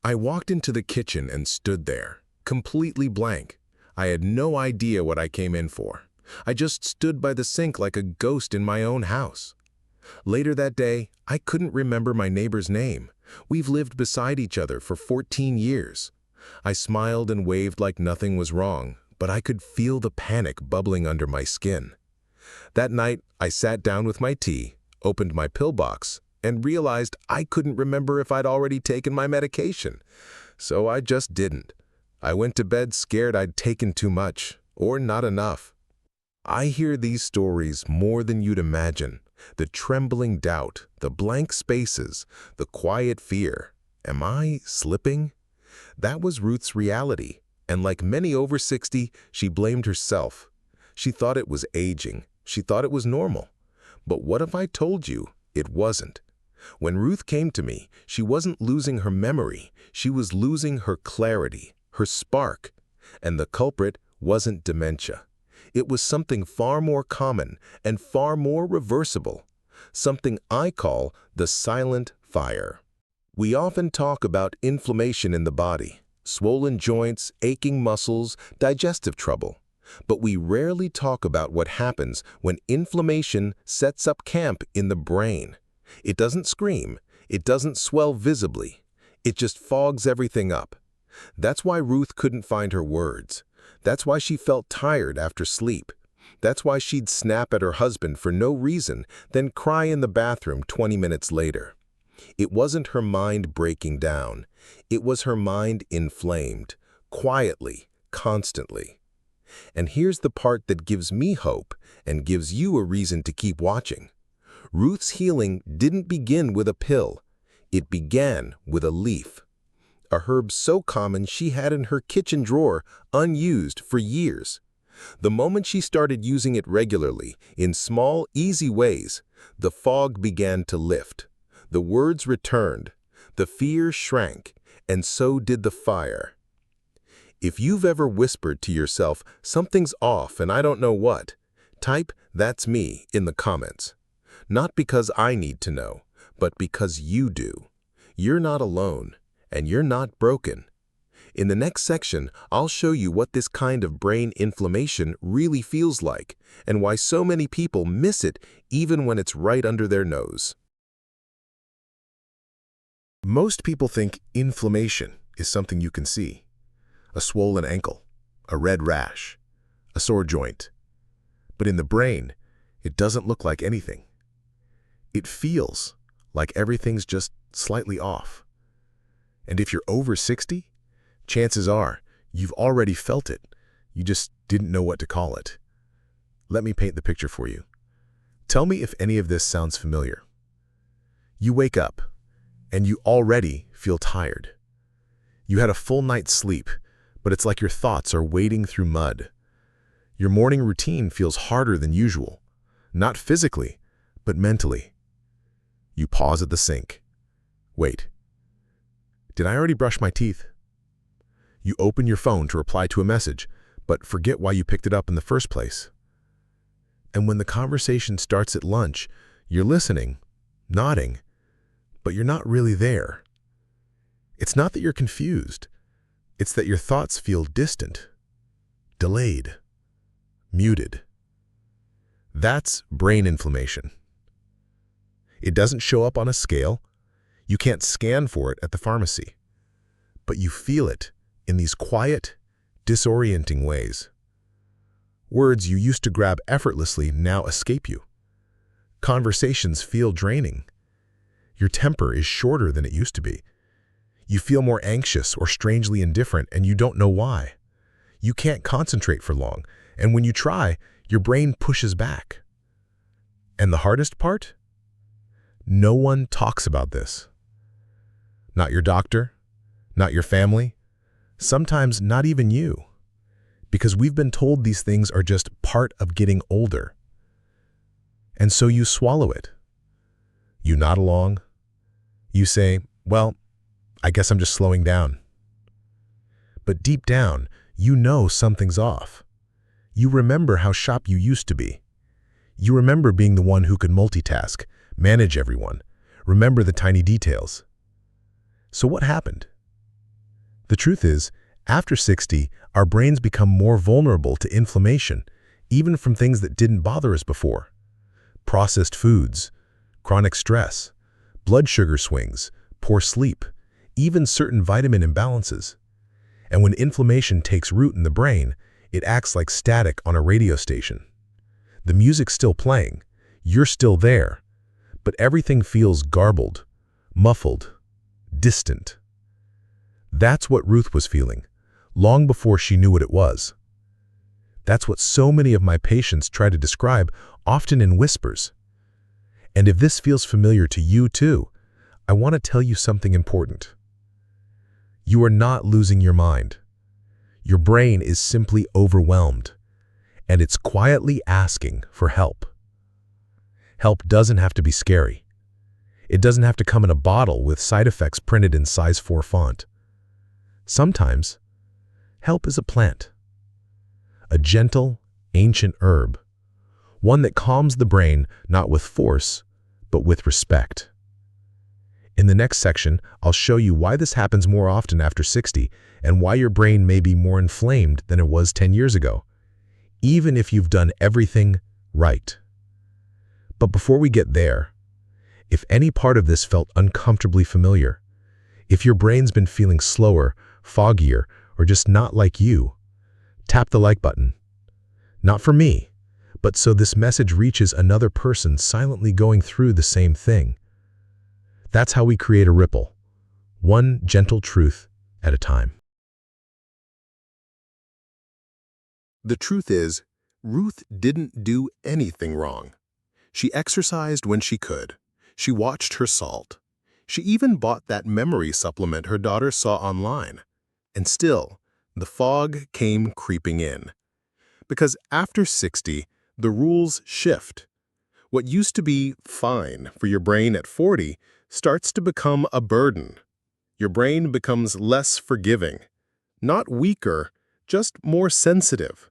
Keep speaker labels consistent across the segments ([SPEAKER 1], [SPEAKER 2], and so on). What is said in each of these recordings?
[SPEAKER 1] I walked into the kitchen and stood there, completely blank. I had no idea what I came in for. I just stood by the sink like a ghost in my own house. Later that day, I couldn't remember my neighbor's name. We've lived beside each other for 14 years. I smiled and waved like nothing was wrong, but I could feel the panic bubbling under my skin. That night, I sat down with my tea, opened my pill box, and realized I couldn't remember if I'd already taken my medication. So I just didn't. I went to bed scared I'd taken too much, or not enough. I hear these stories more than you'd imagine. The trembling doubt, the blank spaces, the quiet fear. Am I slipping? That was Ruth's reality, and like many over 60, she blamed herself. She thought it was aging. She thought it was normal. But what if I told you it wasn't? When Ruth came to me, she wasn't losing her memory. She was losing her clarity, her spark. And the culprit wasn't dementia. It was something far more common and far more reversible. Something I call the silent fire. We often talk about inflammation in the body, swollen joints, aching muscles, digestive trouble. But we rarely talk about what happens when inflammation sets up camp in the brain. It doesn't scream. It doesn't swell visibly. It just fogs everything up. That's why Ruth couldn't find her words. That's why she felt tired after sleep. That's why she'd snap at her husband for no reason, then cry in the bathroom 20 minutes later. It wasn't her mind breaking down. It was her mind inflamed, quietly, constantly. And here's the part that gives me hope and gives you a reason to keep watching. Ruth's healing didn't begin with a pill. It began with a leaf. A herb so common she had in her kitchen drawer, unused for years. The moment she started using it regularly, in small, easy ways, the fog began to lift. The words returned. The fear shrank, and so did the fire. If you've ever whispered to yourself, "Something's off and I don't know what," type "That's me" in the comments. Not because I need to know, but because you do. You're not alone, and you're not broken. In the next section, I'll show you what this kind of brain inflammation really feels like, and why so many people miss it even when it's right under their nose. Most people think inflammation is something you can see. A swollen ankle, a red rash, a sore joint. But in the brain, it doesn't look like anything. It feels like everything's just slightly off. And if you're over 60, chances are you've already felt it. You just didn't know what to call it. Let me paint the picture for you. Tell me if any of this sounds familiar. You wake up, and you already feel tired. You had a full night's sleep, but it's like your thoughts are wading through mud. Your morning routine feels harder than usual, not physically, but mentally. You pause at the sink. Wait, did I already brush my teeth? You open your phone to reply to a message, but forget why you picked it up in the first place. And when the conversation starts at lunch, you're listening, nodding, but you're not really there. It's not that you're confused. It's that your thoughts feel distant, delayed, muted. That's brain inflammation. It doesn't show up on a scale. You can't scan for it at the pharmacy. But you feel it in these quiet, disorienting ways. Words you used to grab effortlessly now escape you. Conversations feel draining. Your temper is shorter than it used to be. You feel more anxious or strangely indifferent, and you don't know why. You can't concentrate for long, and when you try, your brain pushes back. And the hardest part? No one talks about this. Not your doctor, not your family, sometimes not even you. Because we've been told these things are just part of getting older. And so you swallow it. You nod along. You say, well, I guess I'm just slowing down. But deep down, you know something's off. You remember how sharp you used to be. You remember being the one who could multitask, manage everyone, remember the tiny details. So what happened? The truth is, after 60, our brains become more vulnerable to inflammation, even from things that didn't bother us before. Processed foods, chronic stress, blood sugar swings, poor sleep, even certain vitamin imbalances. And when inflammation takes root in the brain, it acts like static on a radio station. The music's still playing, you're still there, but everything feels garbled, muffled, distant. That's what Ruth was feeling, long before she knew what it was. That's what so many of my patients try to describe, often in whispers. And if this feels familiar to you too, I want to tell you something important. You are not losing your mind. Your brain is simply overwhelmed, and it's quietly asking for help. Help doesn't have to be scary. It doesn't have to come in a bottle with side effects printed in size 4 font. Sometimes, help is a plant. A gentle, ancient herb. One that calms the brain not with force, but with respect. In the next section, I'll show you why this happens more often after 60 and why your brain may be more inflamed than it was 10 years ago, even if you've done everything right. But before we get there, if any part of this felt uncomfortably familiar, if your brain's been feeling slower, foggier, or just not like you, tap the like button. Not for me, but so this message reaches another person silently going through the same thing. That's how we create a ripple, one gentle truth at a time. The truth is, Ruth didn't do anything wrong. She exercised when she could. She watched her salt. She even bought that memory supplement her daughter saw online. And still, the fog came creeping in. Because after 60, the rules shift. What used to be fine for your brain at 40 starts to become a burden. Your brain becomes less forgiving. Not weaker, just more sensitive.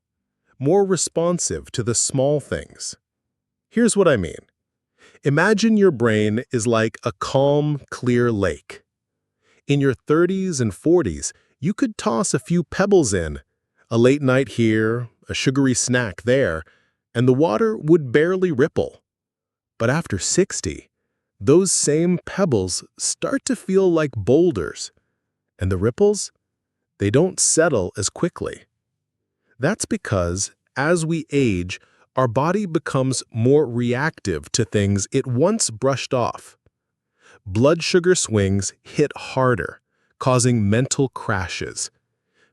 [SPEAKER 1] More responsive to the small things. Here's what I mean. Imagine your brain is like a calm, clear lake. In your 30s and 40s, you could toss a few pebbles in, a late night here, a sugary snack there, and the water would barely ripple. But after 60, those same pebbles start to feel like boulders, and the ripples, they don't settle as quickly. That's because, as we age, our body becomes more reactive to things it once brushed off. Blood sugar swings hit harder, causing mental crashes.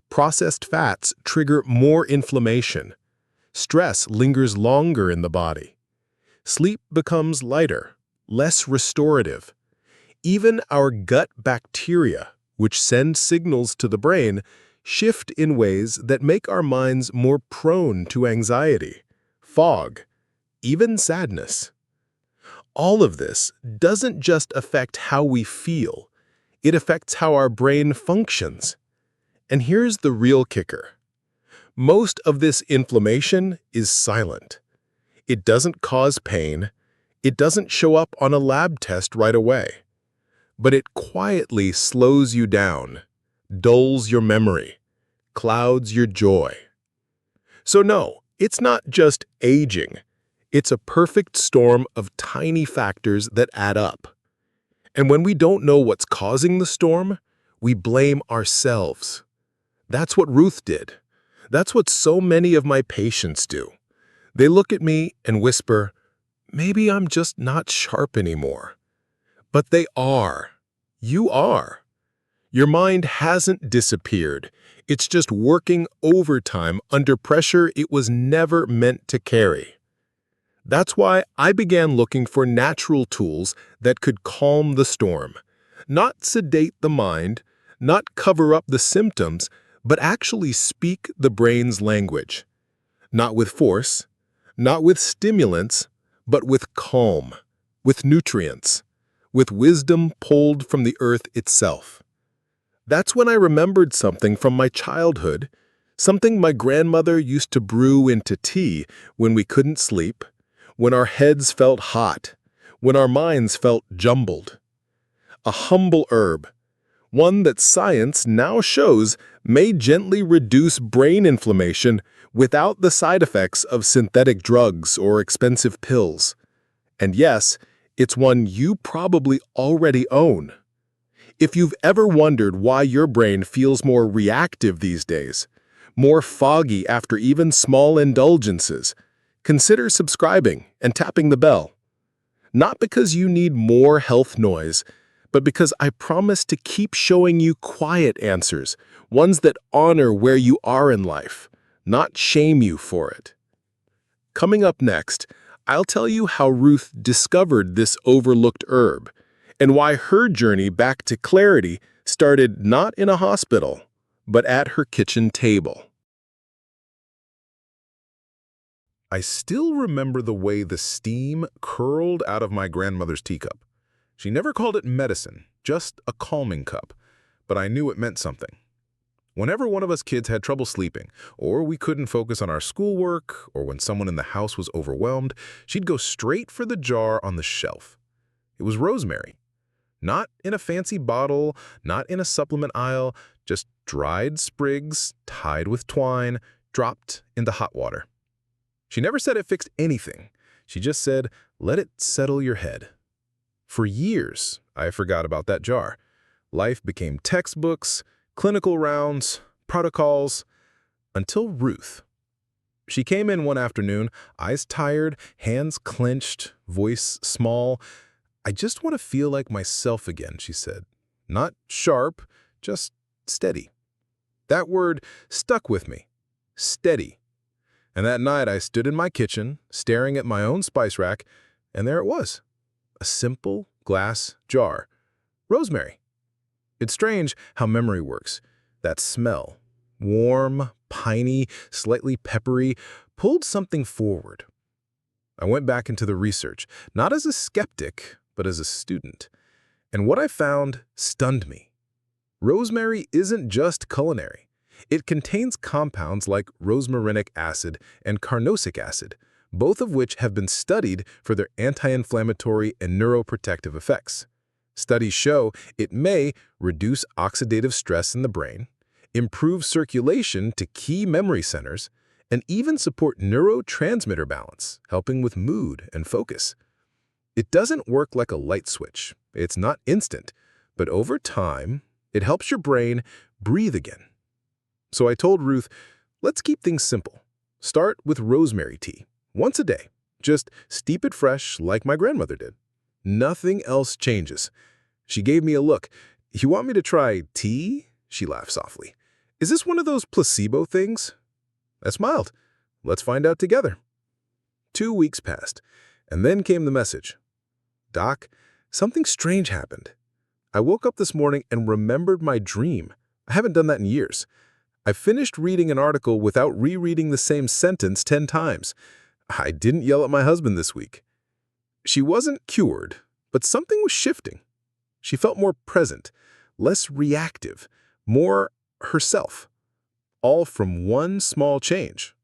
[SPEAKER 1] Processed fats trigger more inflammation. Stress lingers longer in the body. Sleep becomes lighter, less restorative. Even our gut bacteria, which send signals to the brain, shift in ways that make our minds more prone to anxiety, fog, even sadness. All of this doesn't just affect how we feel, it affects how our brain functions. And here's the real kicker. Most of this inflammation is silent. It doesn't cause pain. It doesn't show up on a lab test right away. But it quietly slows you down, dulls your memory, clouds your joy. So no, it's not just aging. It's a perfect storm of tiny factors that add up. And when we don't know what's causing the storm, we blame ourselves. That's what Ruth did. That's what so many of my patients do. They look at me and whisper, maybe I'm just not sharp anymore. But they are. You are. Your mind hasn't disappeared. It's just working overtime under pressure it was never meant to carry. That's why I began looking for natural tools that could calm the storm, not sedate the mind, not cover up the symptoms, but actually speak the brain's language. Not with force, not with stimulants, but with calm, with nutrients, with wisdom pulled from the earth itself. That's when I remembered something from my childhood, something my grandmother used to brew into tea when we couldn't sleep, when our heads felt hot, when our minds felt jumbled. A humble herb, one that science now shows may gently reduce brain inflammation without the side effects of synthetic drugs or expensive pills. And yes, it's one you probably already own. If you've ever wondered why your brain feels more reactive these days, more foggy after even small indulgences, consider subscribing and tapping the bell. Not because you need more health noise, but because I promise to keep showing you quiet answers, ones that honor where you are in life, not shame you for it. Coming up next, I'll tell you how Ruth discovered this overlooked herb, and why her journey back to clarity started not in a hospital, but at her kitchen table. I still remember the way the steam curled out of my grandmother's teacup. She never called it medicine, just a calming cup, but I knew it meant something. Whenever one of us kids had trouble sleeping, or we couldn't focus on our schoolwork, or when someone in the house was overwhelmed, she'd go straight for the jar on the shelf. It was rosemary. Not in a fancy bottle, not in a supplement aisle, just dried sprigs tied with twine, dropped into hot water. She never said it fixed anything. She just said, "Let it settle your head." For years, I forgot about that jar. Life became textbooks, clinical rounds, protocols, until Ruth. She came in one afternoon, eyes tired, hands clenched, voice small. "I just want to feel like myself again," she said. Not sharp, just steady. That word stuck with me. Steady. And that night I stood in my kitchen, staring at my own spice rack, and there it was. A simple glass jar. Rosemary. It's strange how memory works. That smell, warm, piney, slightly peppery, pulled something forward. I went back into the research, not as a skeptic, but as a student. And what I found stunned me. Rosemary isn't just culinary. It contains compounds like rosmarinic acid and carnosic acid, both of which have been studied for their anti-inflammatory and neuroprotective effects. Studies show it may reduce oxidative stress in the brain, improve circulation to key memory centers, and even support neurotransmitter balance, helping with mood and focus. It doesn't work like a light switch. It's not instant, but over time, it helps your brain breathe again. So I told Ruth, let's keep things simple. Start with rosemary tea, once a day. Just steep it fresh like my grandmother did. Nothing else changes. She gave me a look. "You want me to try tea?" She laughed softly. "Is this one of those placebo things?" I smiled. "Let's find out together." 2 weeks passed, and then came the message. "Doc, something strange happened. I woke up this morning and remembered my dream. I haven't done that in years. I finished reading an article without rereading the same sentence 10 times. I didn't yell at my husband this week." She wasn't cured, but something was shifting. She felt more present, less reactive, more herself. All from one small change.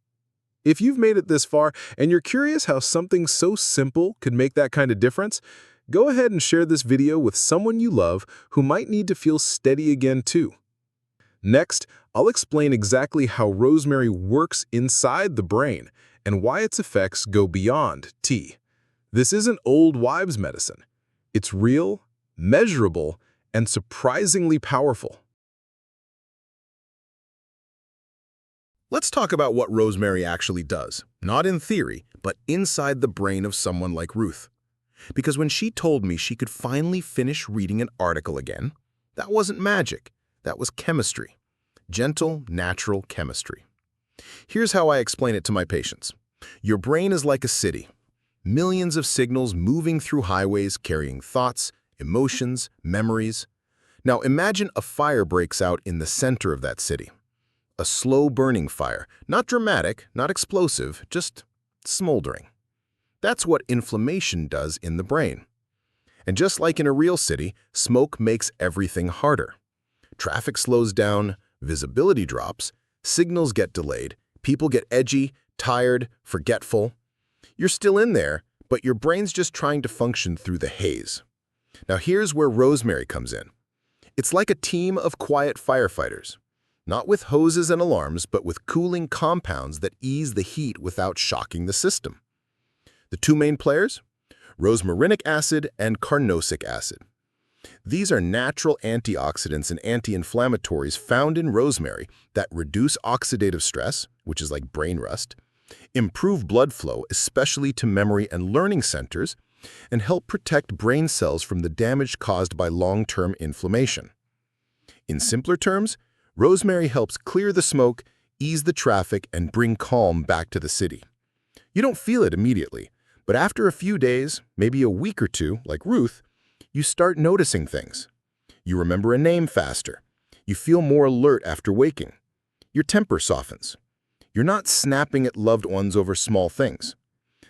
[SPEAKER 1] If you've made it this far and you're curious how something so simple could make that kind of difference, go ahead and share this video with someone you love who might need to feel steady again too. Next, I'll explain exactly how rosemary works inside the brain and why its effects go beyond tea. This isn't old wives' medicine. It's real, measurable, and surprisingly powerful. Let's talk about what rosemary actually does, not in theory, but inside the brain of someone like Ruth. Because when she told me she could finally finish reading an article again, that wasn't magic, that was chemistry. Gentle, natural chemistry. Here's how I explain it to my patients. Your brain is like a city. Millions of signals moving through highways carrying thoughts, emotions, memories. Now imagine a fire breaks out in the center of that city. A slow-burning fire, not dramatic, not explosive, just smoldering. That's what inflammation does in the brain. And just like in a real city, smoke makes everything harder. Traffic slows down, visibility drops, signals get delayed, people get edgy, tired, forgetful. You're still in there, but your brain's just trying to function through the haze. Now here's where rosemary comes in. It's like a team of quiet firefighters, not with hoses and alarms, but with cooling compounds that ease the heat without shocking the system. The two main players? Rosmarinic acid and carnosic acid. These are natural antioxidants and anti-inflammatories found in rosemary that reduce oxidative stress, which is like brain rust, improve blood flow, especially to memory and learning centers, and help protect brain cells from the damage caused by long-term inflammation. In simpler terms, rosemary helps clear the smoke, ease the traffic, and bring calm back to the city. You don't feel it immediately, but after a few days, maybe a week or two, like Ruth, you start noticing things. You remember a name faster. You feel more alert after waking. Your temper softens. You're not snapping at loved ones over small things.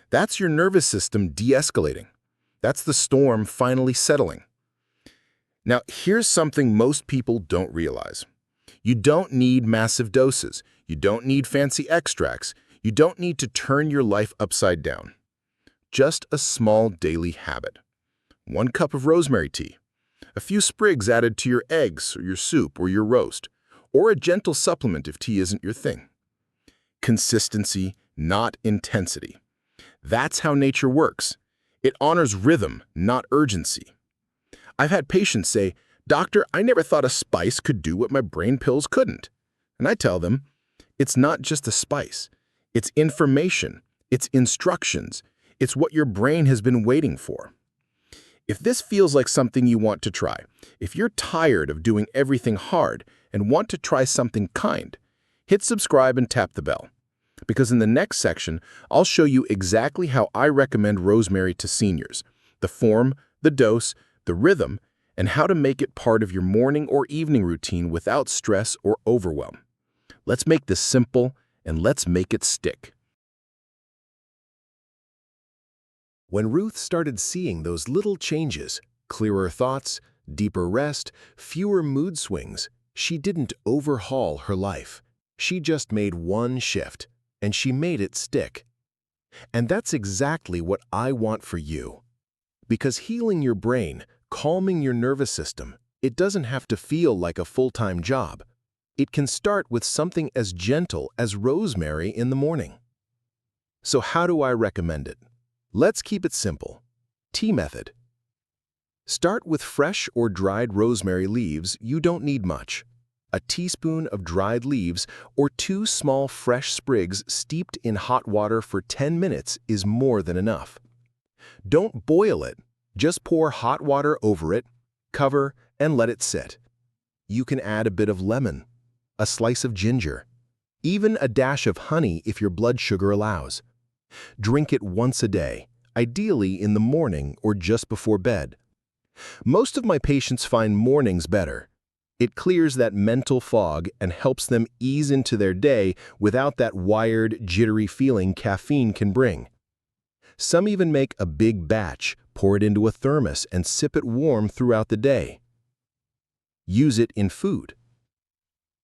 [SPEAKER 1] That's your nervous system de-escalating. That's the storm finally settling. Now, here's something most people don't realize. You don't need massive doses. You don't need fancy extracts. You don't need to turn your life upside down. Just a small daily habit. 1 cup of rosemary tea, a few sprigs added to your eggs or your soup or your roast, or a gentle supplement if tea isn't your thing. Consistency, not intensity. That's how nature works. It honors rhythm, not urgency. I've had patients say, "Doctor, I never thought a spice could do what my brain pills couldn't." And I tell them, it's not just a spice. It's information. It's instructions. It's what your brain has been waiting for. If this feels like something you want to try, if you're tired of doing everything hard and want to try something kind, hit subscribe and tap the bell. Because in the next section, I'll show you exactly how I recommend rosemary to seniors, the form, the dose, the rhythm, and how to make it part of your morning or evening routine without stress or overwhelm. Let's make this simple, and let's make it stick. When Ruth started seeing those little changes, clearer thoughts, deeper rest, fewer mood swings, she didn't overhaul her life. She just made one shift, and she made it stick. And that's exactly what I want for you. Because healing your brain, calming your nervous system, it doesn't have to feel like a full-time job. It can start with something as gentle as rosemary in the morning. So how do I recommend it? Let's keep it simple. Tea method. Start with fresh or dried rosemary leaves. You don't need much. A teaspoon of dried leaves or 2 small fresh sprigs steeped in hot water for 10 minutes is more than enough. Don't boil it. Just pour hot water over it, cover, and let it sit. You can add a bit of lemon, a slice of ginger, even a dash of honey if your blood sugar allows. Drink it once a day, ideally in the morning or just before bed. Most of my patients find mornings better. It clears that mental fog and helps them ease into their day without that wired, jittery feeling caffeine can bring. Some even make a big batch, pour it into a thermos, and sip it warm throughout the day. Use it in food.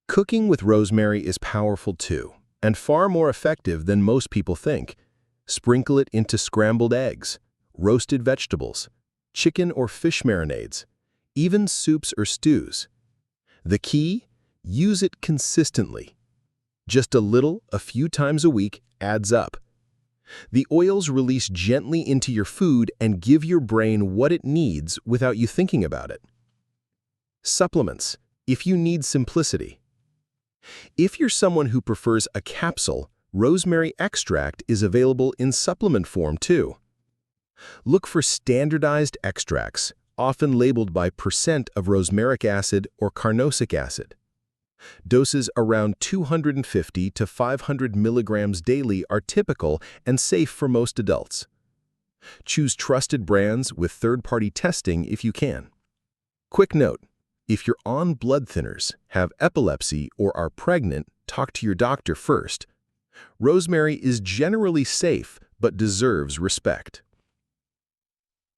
[SPEAKER 1] Cooking with rosemary is powerful too, and far more effective than most people think. Sprinkle it into scrambled eggs, roasted vegetables, chicken or fish marinades, even soups or stews. The key? Use it consistently. Just a little, a few times a week, adds up. The oils release gently into your food and give your brain what it needs without you thinking about it. Supplements, if you need simplicity. If you're someone who prefers a capsule, rosemary extract is available in supplement form too. Look for standardized extracts, often labeled by % of rosmaric acid or carnosic acid. Doses around 250 to 500 milligrams daily are typical and safe for most adults. Choose trusted brands with third-party testing if you can. Quick note, if you're on blood thinners, have epilepsy, or are pregnant, talk to your doctor first. Rosemary is generally safe but deserves respect.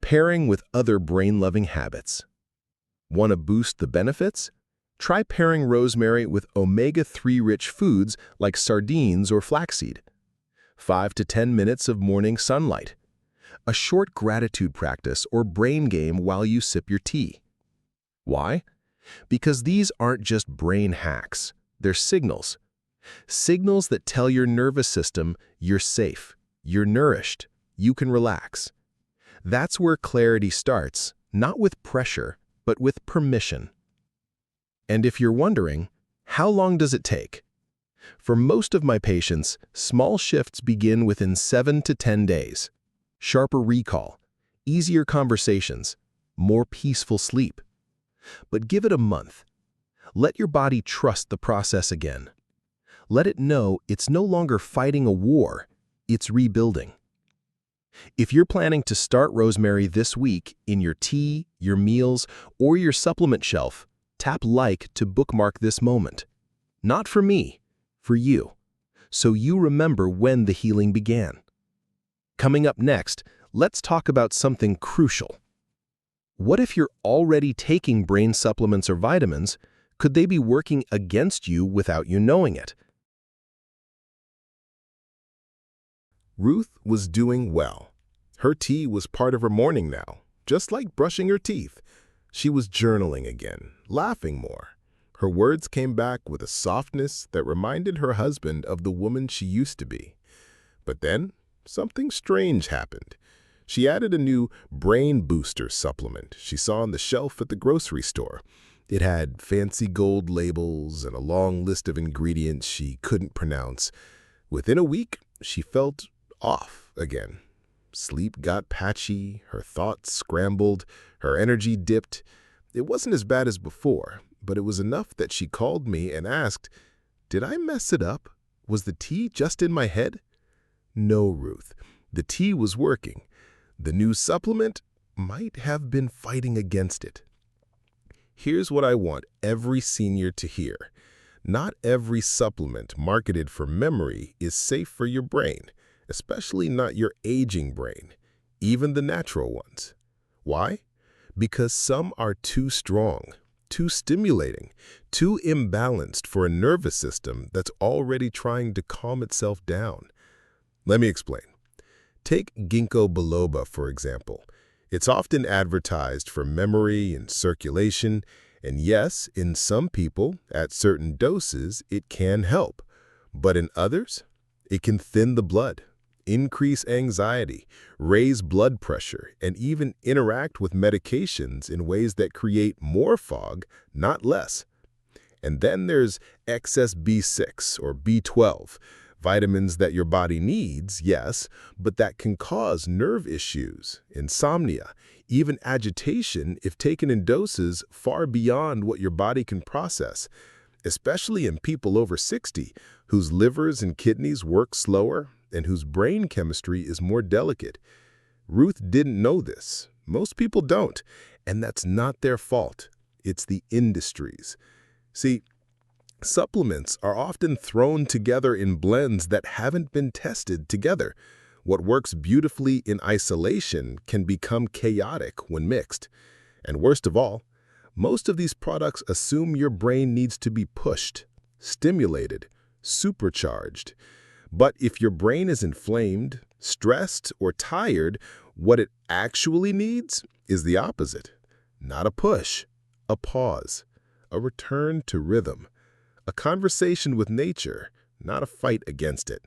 [SPEAKER 1] Pairing with other brain-loving habits. Want to boost the benefits? Try pairing rosemary with omega-3 rich foods like sardines or flaxseed. 5 to 10 minutes of morning sunlight. A short gratitude practice or brain game while you sip your tea. Why? Because these aren't just brain hacks, they're signals. Signals that tell your nervous system you're safe, you're nourished, you can relax. That's where clarity starts, not with pressure, but with permission. And if you're wondering, how long does it take? For most of my patients, small shifts begin within 7 to 10 days. Sharper recall, easier conversations, more peaceful sleep. But give it a month. Let your body trust the process again. Let it know it's no longer fighting a war, it's rebuilding. If you're planning to start rosemary this week in your tea, your meals, or your supplement shelf, tap like to bookmark this moment. Not for me, for you, so you remember when the healing began. Coming up next, let's talk about something crucial. What if you're already taking brain supplements or vitamins? Could they be working against you without you knowing it?
[SPEAKER 2] Ruth was doing well. Her tea was part of her morning now, just like brushing her teeth. She was journaling again, laughing more. Her words came back with a softness that reminded her husband of the woman she used to be. But then, something strange happened. She added a new brain booster supplement she saw on the shelf at the grocery store. It had fancy gold labels and a long list of ingredients she couldn't pronounce. Within a week, she felt off again. Sleep got patchy, her thoughts scrambled, her energy dipped. It wasn't as bad as before, but it was enough that she called me and asked, "Did I mess it up? Was the tea just in my head?" No, Ruth. The tea was working. The new supplement might have been fighting against it. Here's what I want every senior to hear. Not every supplement marketed for memory is safe for your brain, especially not your aging brain, even the natural ones. Why? Because some are too strong, too stimulating, too imbalanced for a nervous system that's already trying to calm itself down. Let me explain. Take ginkgo biloba, for example. It's often advertised for memory and circulation, and yes, in some people, at certain doses, it can help. But in others, it can thin the blood, increase anxiety, raise blood pressure, and even interact with medications in ways that create more fog, not less. And then there's excess B6 or B12, vitamins that your body needs, yes, but that can cause nerve issues, insomnia, even agitation if taken in doses far beyond what your body can process, especially in people over 60 whose livers and kidneys work slower and whose brain chemistry is more delicate. Ruth didn't know this. Most people don't, and that's not their fault. It's the industry's. See, supplements are often thrown together in blends that haven't been tested together. What works beautifully in isolation can become chaotic when mixed. And worst of all, most of these products assume your brain needs to be pushed, stimulated, supercharged. But if your brain is inflamed, stressed, or tired, what it actually needs is the opposite. Not a push, a pause, a return to rhythm. A conversation with nature, not a fight against it.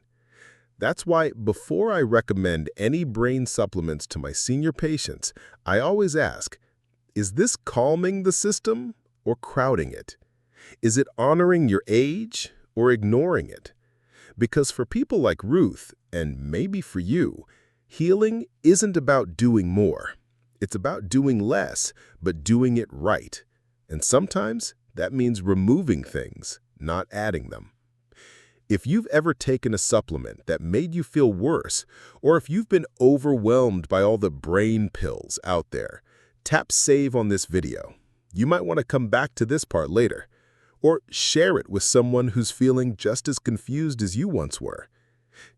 [SPEAKER 2] That's why before I recommend any brain supplements to my senior patients, I always ask, is this calming the system or crowding it? Is it honoring your age or ignoring it? Because for people like Ruth, and maybe for you, healing isn't about doing more. It's about doing less, but doing it right. And sometimes that means removing things, not adding them. If you've ever taken a supplement that made you feel worse, or if you've been overwhelmed by all the brain pills out there, tap save on this video. You might want to come back to this part later, or share it with someone who's feeling just as confused as you once were.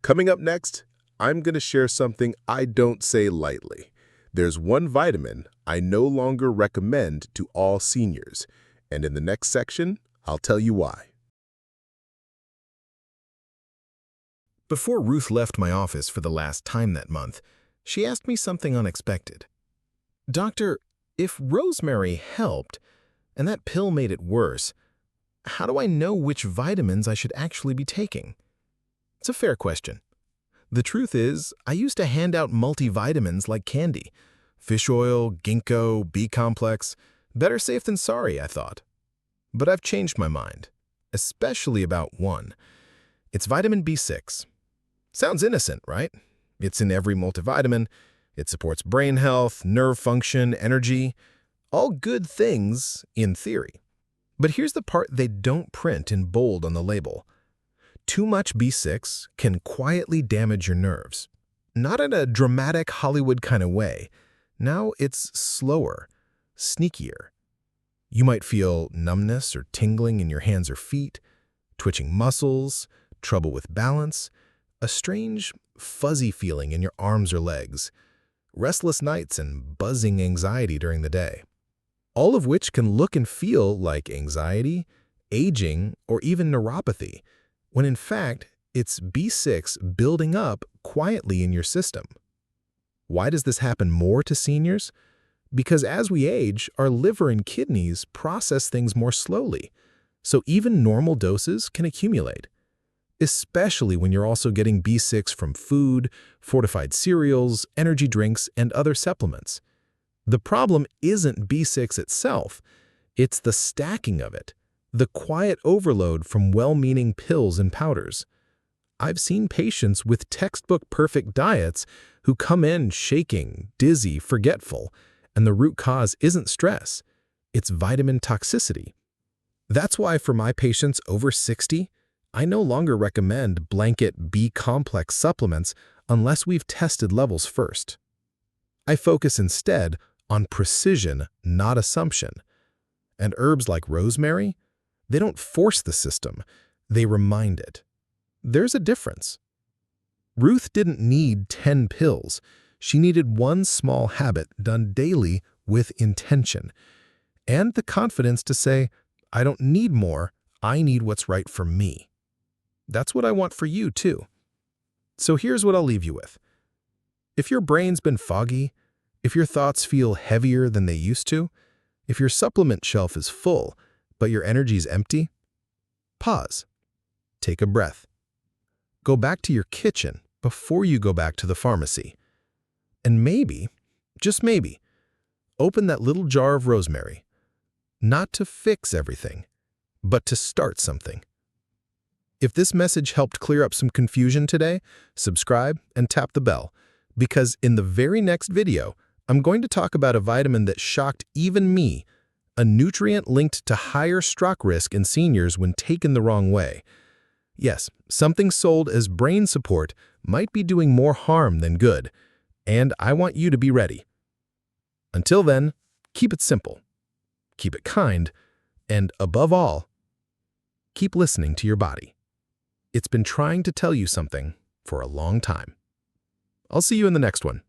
[SPEAKER 2] Coming up next, I'm going to share something I don't say lightly. There's one vitamin I no longer recommend to all seniors, and in the next section, I'll tell you why.
[SPEAKER 1] Before Ruth left my office for the last time that month, she asked me something unexpected. "Doctor, if rosemary helped,
[SPEAKER 2] And that pill made it worse. How do I know which vitamins I should actually be taking? It's a fair question. The truth is, I used to hand out multivitamins like candy. Fish oil, ginkgo, B-complex. Better safe than sorry, I thought. But I've changed my mind, especially about one. It's vitamin B6. Sounds innocent, right? It's in every multivitamin. It supports brain health, nerve function, energy. All good things in theory. But here's the part they don't print in bold on the label. Too much B6 can quietly damage your nerves. Not in a dramatic Hollywood kind of way. Now it's slower, sneakier. You might feel numbness or tingling in your hands or feet, twitching muscles, trouble with balance, a strange, fuzzy feeling in your arms or legs, restless nights and buzzing anxiety during the day. All of which can look and feel like anxiety, aging, or even neuropathy, when in fact, it's B6 building up quietly in your system. Why does this happen more to seniors? Because as we age, our liver and kidneys process things more slowly, so even normal doses can accumulate. Especially when you're also getting B6 from food, fortified cereals, energy drinks, and other supplements. The problem isn't B6 itself, it's the stacking of it, the quiet overload from well-meaning pills and powders. I've seen patients with textbook-perfect diets who come in shaking, dizzy, forgetful, and the root cause isn't stress, it's vitamin toxicity. That's why for my patients over 60, I no longer recommend blanket B-complex supplements unless we've tested levels first. I focus instead on precision, not assumption. And herbs like rosemary, they don't force the system, they remind it. There's a difference. Ruth didn't need 10 pills. She needed one small habit done daily with intention. And the confidence to say, I don't need more, I need what's right for me. That's what I want for you too. So here's what I'll leave you with. If your brain's been foggy, if your thoughts feel heavier than they used to, if your supplement shelf is full, but your energy's empty, pause. Take a breath. Go back to your kitchen before you go back to the pharmacy. And maybe, just maybe, open that little jar of rosemary. Not to fix everything, but to start something. If this message helped clear up some confusion today, subscribe and tap the bell, because in the very next video, I'm going to talk about a vitamin that shocked even me, a nutrient linked to higher stroke risk in seniors when taken the wrong way. Yes, something sold as brain support might be doing more harm than good, and I want you to be ready. Until then, keep it simple, keep it kind, and above all, keep listening to your body. It's been trying to tell you something for a long time. I'll see you in the next one.